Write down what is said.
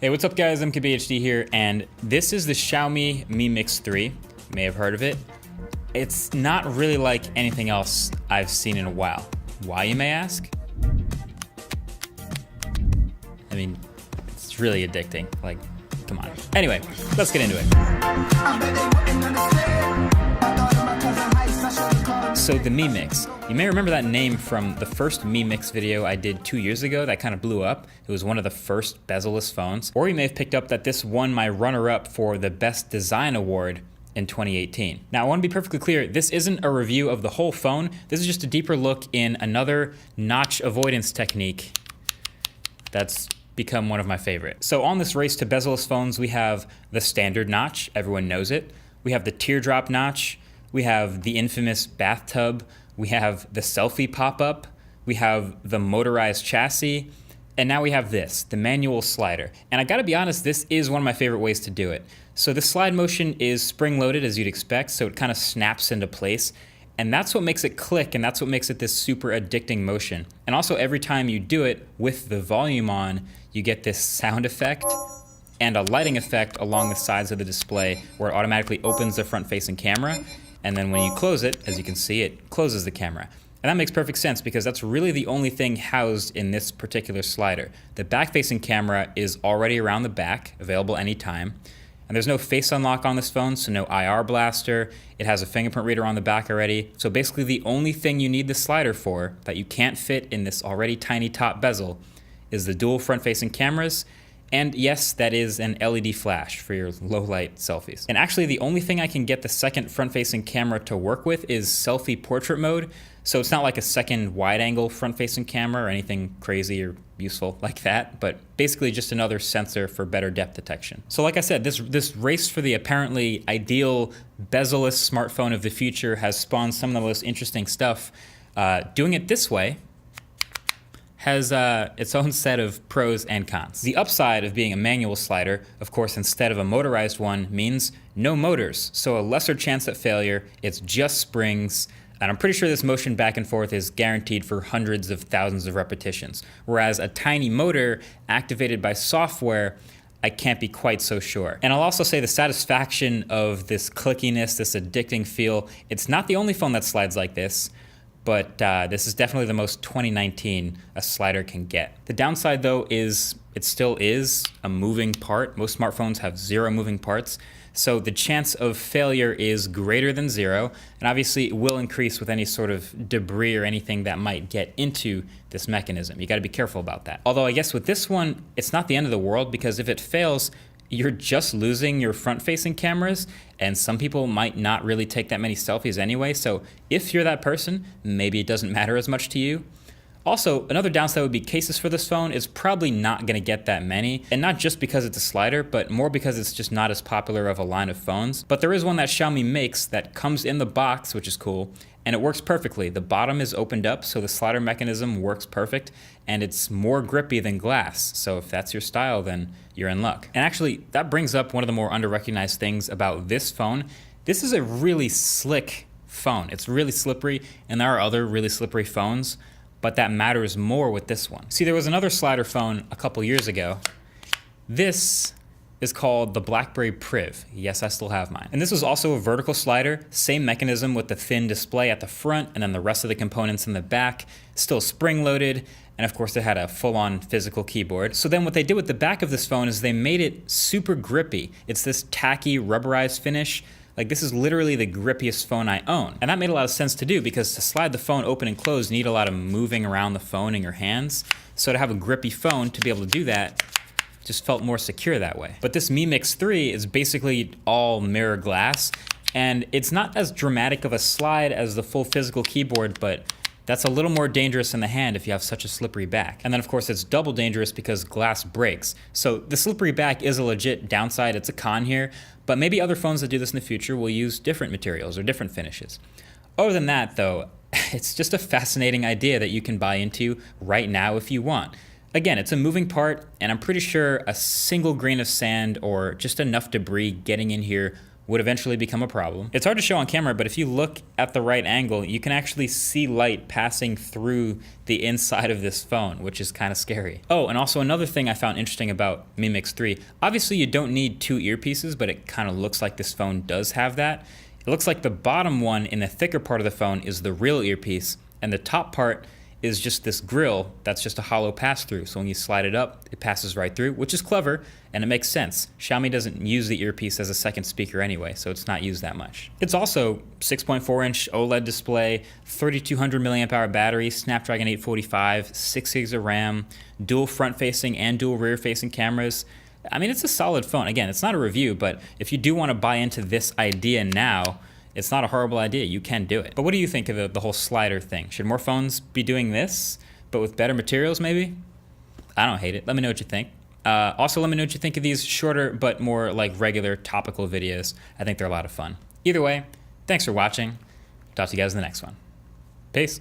Hey, what's up guys, MKBHD here, and this is the Xiaomi Mi Mix 3. You may have heard of it. It's not really like anything else I've seen in a while. Why, you may ask? I mean, it's really addicting. Like, come on. Anyway, let's get into it. So the Mi Mix. You may remember that name from the first Mi Mix video I did 2 years ago that kind of blew up. It was one of the first bezel-less phones. Or you may have picked up that this won my runner-up for the Best Design Award in 2018. Now I want to be perfectly clear, this isn't a review of the whole phone. This is just a deeper look in another notch avoidance technique that's become one of my favorites. So on this race to bezel-less phones, we have the standard notch, everyone knows it. We have the teardrop notch. We have the infamous bathtub. We have the selfie pop-up. We have the motorized chassis. And now we have this, the manual slider. And I gotta be honest, this is one of my favorite ways to do it. So the slide motion is spring-loaded as you'd expect, so it kind of snaps into place. And that's what makes it click, and that's what makes it this super addicting motion. And also every time you do it with the volume on, you get this sound effect and a lighting effect along the sides of the display where it automatically opens the front-facing camera. And then when you close it, as you can see, it closes the camera. And that makes perfect sense because that's really the only thing housed in this particular slider. The back-facing camera is already around the back, available anytime. And there's no face unlock on this phone, so no IR blaster. It has a fingerprint reader on the back already. So basically the only thing you need the slider for that you can't fit in this already tiny top bezel is the dual front-facing cameras. And yes, that is an LED flash for your low-light selfies. And actually, the only thing I can get the second front-facing camera to work with is selfie portrait mode. So it's not like a second wide-angle front-facing camera or anything crazy or useful like that, but basically just another sensor for better depth detection. So like I said, this race for the apparently ideal bezel-less smartphone of the future has spawned some of the most interesting stuff. Doing it this way has its own set of pros and cons. The upside of being a manual slider, of course, instead of a motorized one, means no motors, so a lesser chance at failure. It's just springs, and I'm pretty sure this motion back and forth is guaranteed for hundreds of thousands of repetitions. Whereas a tiny motor activated by software, I can't be quite so sure. And I'll also say the satisfaction of this clickiness, this addicting feel, it's not the only phone that slides like this, but this is definitely the most 2019 a slider can get. The downside though is it still is a moving part. Most smartphones have 0 moving parts, so the chance of failure is greater than 0, and obviously it will increase with any sort of debris or anything that might get into this mechanism. You gotta be careful about that. Although I guess with this one, it's not the end of the world, because if it fails, you're just losing your front-facing cameras, and some people might not really take that many selfies anyway, so if you're that person, maybe it doesn't matter as much to you. Also, another downside would be cases for this phone is probably not gonna get that many, and not just because it's a slider, but more because it's just not as popular of a line of phones. But there is one that Xiaomi makes that comes in the box, which is cool, and it works perfectly. The bottom is opened up, so the slider mechanism works perfect, and it's more grippy than glass. So if that's your style, then you're in luck. And actually, that brings up one of the more under-recognized things about this phone. This is a really slick phone. It's really slippery, and there are other really slippery phones, but that matters more with this one. See, there was another slider phone a couple years ago. This is called the BlackBerry Priv. Yes, I still have mine. And this was also a vertical slider, same mechanism with the thin display at the front and then the rest of the components in the back, still spring-loaded, and of course it had a full-on physical keyboard. So then what they did with the back of this phone is they made it super grippy. It's this tacky, rubberized finish. Like, this is literally the grippiest phone I own. And that made a lot of sense to do, because to slide the phone open and close, you need a lot of moving around the phone in your hands. So to have a grippy phone to be able to do that just felt more secure that way. But this Mi Mix 3 is basically all mirror glass, and it's not as dramatic of a slide as the full physical keyboard, but that's a little more dangerous in the hand if you have such a slippery back. And then of course it's double dangerous because glass breaks. So the slippery back is a legit downside, it's a con here, but maybe other phones that do this in the future will use different materials or different finishes. Other than that though, it's just a fascinating idea that you can buy into right now if you want. Again, it's a moving part, and I'm pretty sure a single grain of sand or just enough debris getting in here would eventually become a problem. It's hard to show on camera, but if you look at the right angle, you can actually see light passing through the inside of this phone, which is kind of scary. Oh, and also another thing I found interesting about Mi Mix 3, obviously you don't need 2 earpieces, but it kind of looks like this phone does have that. It looks like the bottom one in the thicker part of the phone is the real earpiece, and the top part is just this grill that's just a hollow pass-through. So when you slide it up, it passes right through, which is clever, and it makes sense. Xiaomi doesn't use the earpiece as a second speaker anyway, so it's not used that much. It's also 6.4-inch OLED display, 3200 milliamp hour battery, Snapdragon 845, 6 gigs of RAM, dual front-facing and dual rear-facing cameras. I mean, it's a solid phone. Again, it's not a review, but if you do want to buy into this idea now, it's not a horrible idea. You can do it. But what do you think of the whole slider thing? Should more phones be doing this, but with better materials maybe? I don't hate it. Let me know what you think. Also, let me know what you think of these shorter but more like regular topical videos. I think they're a lot of fun. Either way, thanks for watching. Talk to you guys in the next one. Peace.